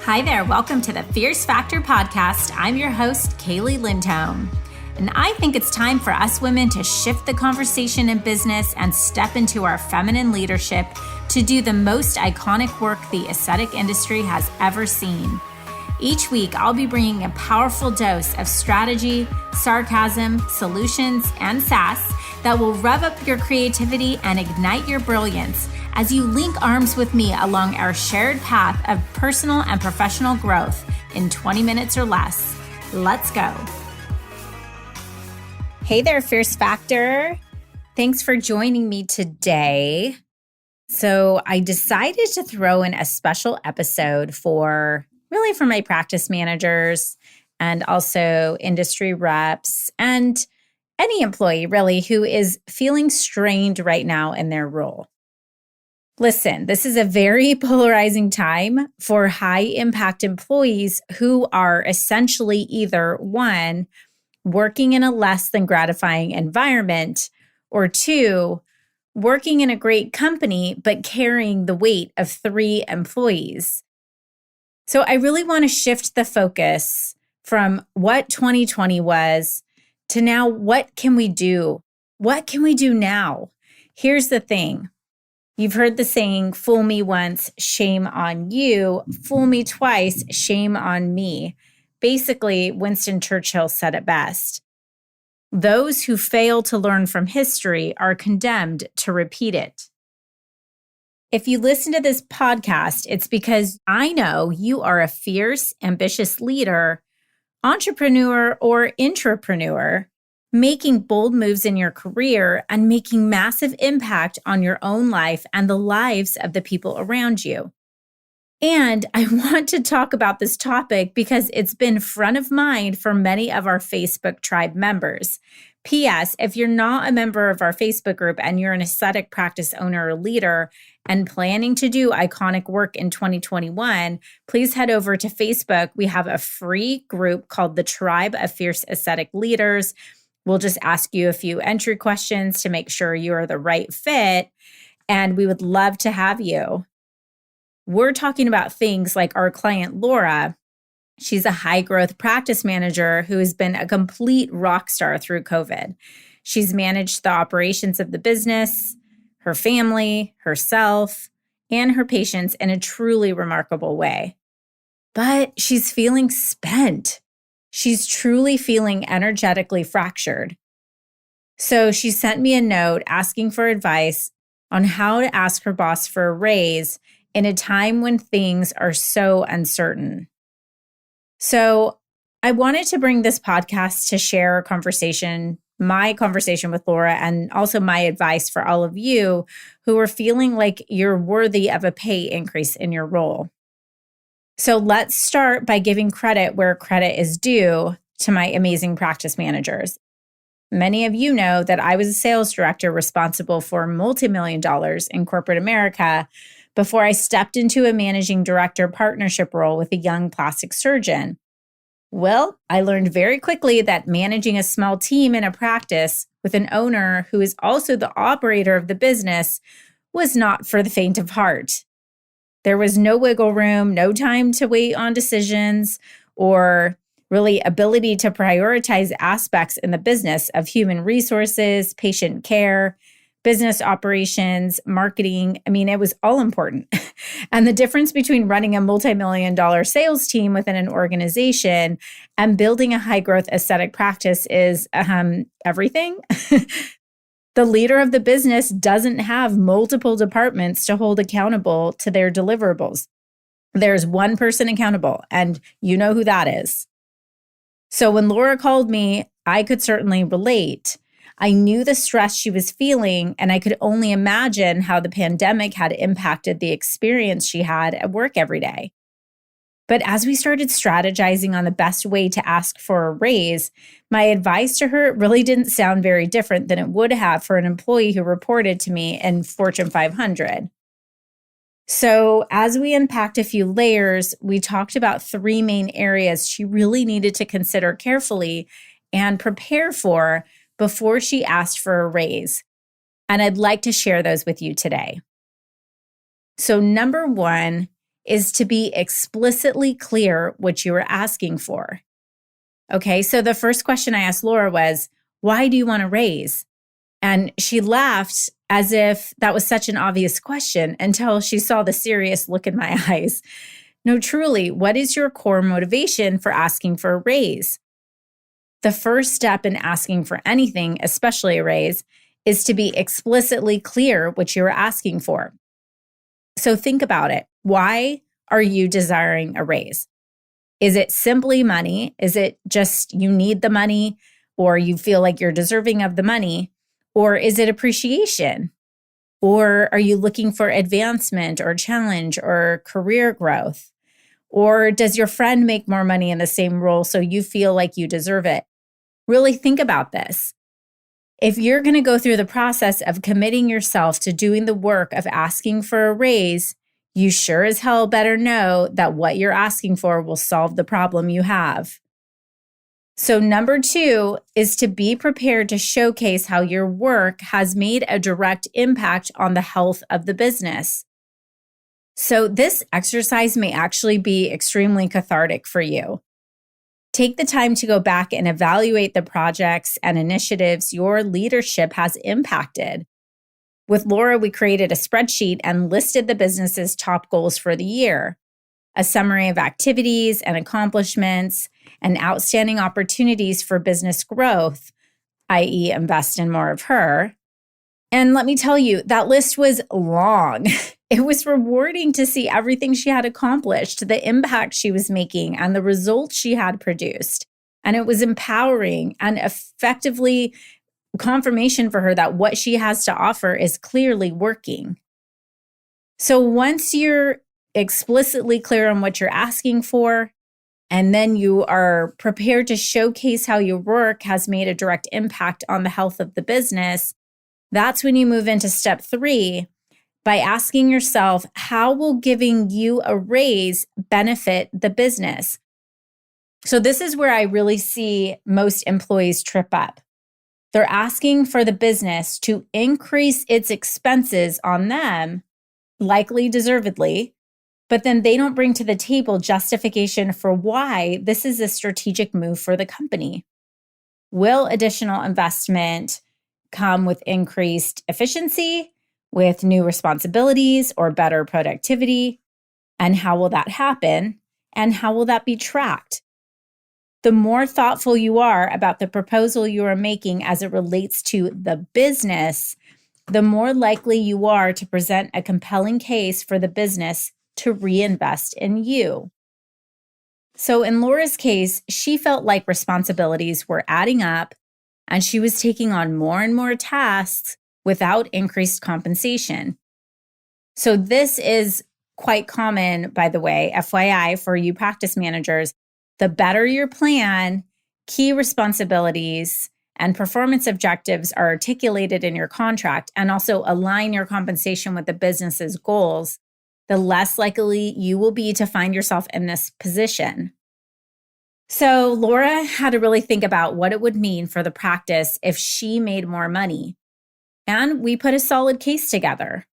Hi there, welcome to the Fierce Factor podcast. I'm your host, Kaeli Lindholm. And I think it's time for us women to shift the conversation in business and step into our feminine leadership to do the most iconic work the aesthetic industry has ever seen. Each week, I'll be bringing a powerful dose of strategy, sarcasm, solutions, and sass that will rev up your creativity and ignite your brilliance as you link arms with me along our shared path of personal and professional growth in 20 minutes or less. Let's go. Hey there, Fierce Factor. Thanks for joining me today. So I decided to throw in a special episode for my practice managers and also industry reps and any employee really who is feeling strained right now in their role. Listen, this is a very polarizing time for high impact employees who are essentially either one, working in a less than gratifying environment, or two, working in a great company, but carrying the weight of 3 employees. So I really want to shift the focus from what 2020 was to now, what can we do? What can we do now? Here's the thing. You've heard the saying, fool me once, shame on you. Fool me twice, shame on me. Basically, Winston Churchill said it best. Those who fail to learn from history are condemned to repeat it. If you listen to this podcast, it's because I know you are a fierce, ambitious leader, entrepreneur, or intrapreneur, making bold moves in your career and making massive impact on your own life and the lives of the people around you. And I want to talk about this topic because it's been front of mind for many of our Facebook tribe members. P.S. If you're not a member of our Facebook group and you're an aesthetic practice owner or leader and planning to do iconic work in 2021, please head over to Facebook. We have a free group called the Tribe of Fierce Aesthetic Leaders. We'll just ask you a few entry questions to make sure you are the right fit, and we would love to have you. We're talking about things like our client, Laura. She's a high-growth practice manager who has been a complete rock star through COVID. She's managed the operations of the business, her family, herself, and her patients in a truly remarkable way. But she's feeling spent. She's truly feeling energetically fractured. So she sent me a note asking for advice on how to ask her boss for a raise in a time when things are so uncertain. So I wanted to bring this podcast to share a conversation, my conversation with Laura, and also my advice for all of you who are feeling like you're worthy of a pay increase in your role. So let's start by giving credit where credit is due to my amazing practice managers. Many of you know that I was a sales director responsible for multi-million dollars in corporate America before I stepped into a managing director partnership role with a young plastic surgeon. Well, I learned very quickly that managing a small team in a practice with an owner who is also the operator of the business was not for the faint of heart. There was no wiggle room, no time to wait on decisions, or really ability to prioritize aspects in the business of human resources, patient care, business operations, marketing. I mean, it was all important. And the difference between running a multi-million-dollar sales team within an organization and building a high-growth aesthetic practice is everything. The leader of the business doesn't have multiple departments to hold accountable to their deliverables. There's one person accountable, and you know who that is. So when Laura called me, I could certainly relate. I knew the stress she was feeling, and I could only imagine how the pandemic had impacted the experience she had at work every day. But as we started strategizing on the best way to ask for a raise, my advice to her really didn't sound very different than it would have for an employee who reported to me in Fortune 500. So as we unpacked a few layers, we talked about 3 main areas she really needed to consider carefully and prepare for before she asked for a raise. And I'd like to share those with you today. So number 1 is to be explicitly clear what you are asking for. Okay, so the first question I asked Laura was, why do you want to raise? And she laughed as if that was such an obvious question until she saw the serious look in my eyes. No, truly, what is your core motivation for asking for a raise? The first step in asking for anything, especially a raise, is to be explicitly clear what you're asking for. So think about it. Why are you desiring a raise? Is it simply money? Is it just you need the money or you feel like you're deserving of the money? Or is it appreciation? Or are you looking for advancement or challenge or career growth? Or does your friend make more money in the same role so you feel like you deserve it? Really think about this. If you're going to go through the process of committing yourself to doing the work of asking for a raise, you sure as hell better know that what you're asking for will solve the problem you have. So number 2 is to be prepared to showcase how your work has made a direct impact on the health of the business. So this exercise may actually be extremely cathartic for you. Take the time to go back and evaluate the projects and initiatives your leadership has impacted. With Laura, we created a spreadsheet and listed the business's top goals for the year, a summary of activities and accomplishments, and outstanding opportunities for business growth, i.e., invest in more of her. And let me tell you, that list was long. It was rewarding to see everything she had accomplished, the impact she was making, and the results she had produced. And it was empowering and effectively confirmation for her that what she has to offer is clearly working. So once you're explicitly clear on what you're asking for, and then you are prepared to showcase how your work has made a direct impact on the health of the business, that's when you move into step 3 by asking yourself, how will giving you a raise benefit the business? So this is where I really see most employees trip up. They're asking for the business to increase its expenses on them, likely deservedly, but then they don't bring to the table justification for why this is a strategic move for the company. Will additional investment come with increased efficiency, with new responsibilities, or better productivity? And how will that happen? And how will that be tracked? The more thoughtful you are about the proposal you are making as it relates to the business, the more likely you are to present a compelling case for the business to reinvest in you. So in Laura's case, she felt like responsibilities were adding up and she was taking on more and more tasks without increased compensation. So this is quite common, by the way, FYI, for you practice managers. The better your plan, key responsibilities, and performance objectives are articulated in your contract and also align your compensation with the business's goals, the less likely you will be to find yourself in this position. So Laura had to really think about what it would mean for the practice if she made more money. And we put a solid case together.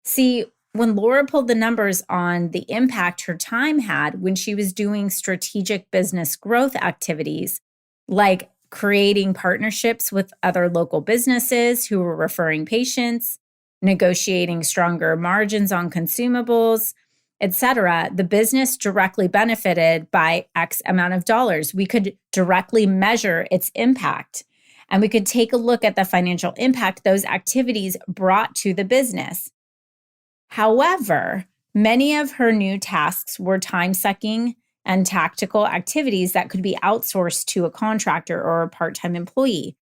See, when Laura pulled the numbers on the impact her time had when she was doing strategic business growth activities, like creating partnerships with other local businesses who were referring patients, negotiating stronger margins on consumables, etc., the business directly benefited by X amount of dollars. We could directly measure its impact, and we could take a look at the financial impact those activities brought to the business. However, many of her new tasks were time-sucking and tactical activities that could be outsourced to a contractor or a part-time employee.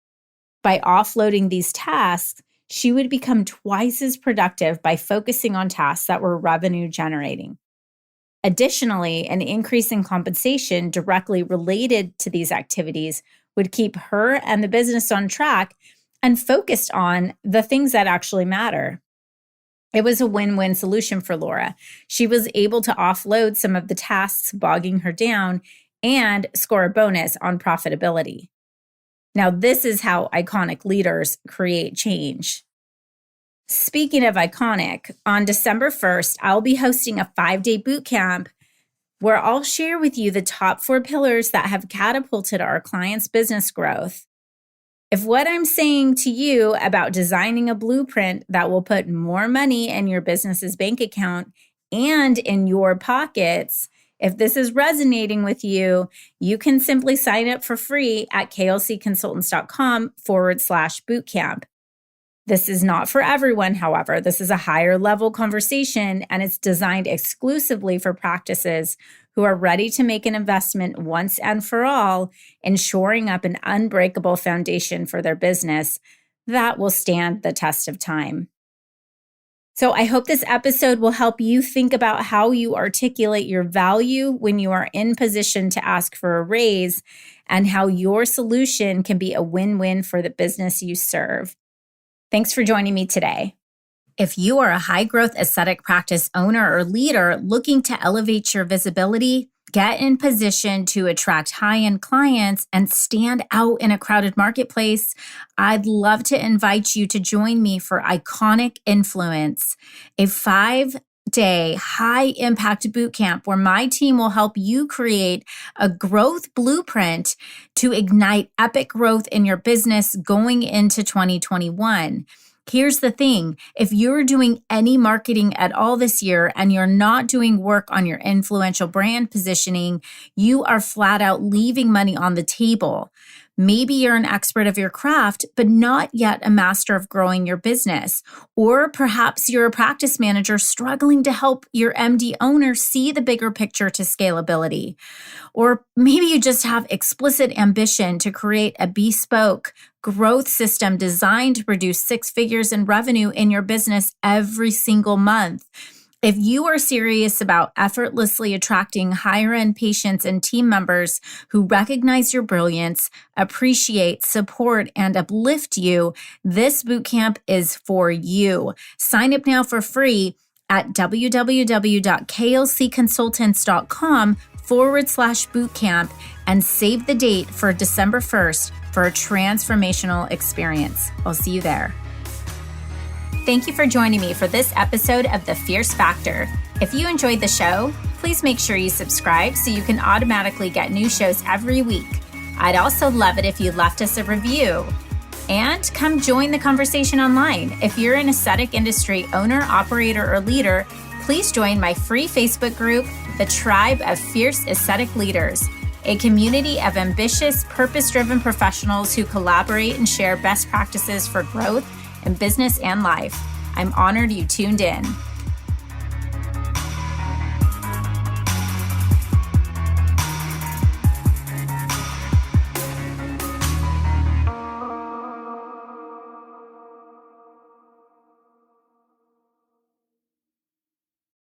By offloading these tasks, she would become twice as productive by focusing on tasks that were revenue generating. Additionally, an increase in compensation directly related to these activities would keep her and the business on track and focused on the things that actually matter. It was a win-win solution for Laura. She was able to offload some of the tasks bogging her down and score a bonus on profitability. Now, this is how iconic leaders create change. Speaking of iconic, on December 1st, I'll be hosting a 5-day boot camp where I'll share with you the top 4 pillars that have catapulted our clients' business growth. If what I'm saying to you about designing a blueprint that will put more money in your business's bank account and in your pockets, if this is resonating with you, you can simply sign up for free at kaelcconsultants.com/bootcamp. This is not for everyone, however. This is a higher level conversation, and it's designed exclusively for practices who are ready to make an investment once and for all in shoring up an unbreakable foundation for their business that will stand the test of time. So I hope this episode will help you think about how you articulate your value when you are in position to ask for a raise, and how your solution can be a win-win for the business you serve. Thanks for joining me today. If you are a high-growth aesthetic practice owner or leader looking to elevate your visibility, get in position to attract high-end clients, and stand out in a crowded marketplace, I'd love to invite you to join me for Iconic Influence, a 5-day high-impact bootcamp where my team will help you create a growth blueprint to ignite epic growth in your business going into 2021. Here's the thing. If you're doing any marketing at all this year and you're not doing work on your influential brand positioning, you are flat out leaving money on the table. Maybe you're an expert of your craft, but not yet a master of growing your business. Or perhaps you're a practice manager struggling to help your MD owner see the bigger picture to scalability. Or maybe you just have explicit ambition to create a bespoke growth system designed to produce 6 figures in revenue in your business every single month. If you are serious about effortlessly attracting higher-end patients and team members who recognize your brilliance, appreciate, support, and uplift you, this bootcamp is for you. Sign up now for free at www.kaelcconsultants.com/bootcamp and save the date for December 1st for a transformational experience. I'll see you there. Thank you for joining me for this episode of The Fierce Factor. If you enjoyed the show, please make sure you subscribe so you can automatically get new shows every week. I'd also love it if you left us a review. And come join the conversation online. If you're an aesthetic industry owner, operator, or leader, please join my free Facebook group, The Tribe of Fierce Aesthetic Leaders, a community of ambitious, purpose-driven professionals who collaborate and share best practices for growth in business and life. I'm honored you tuned in.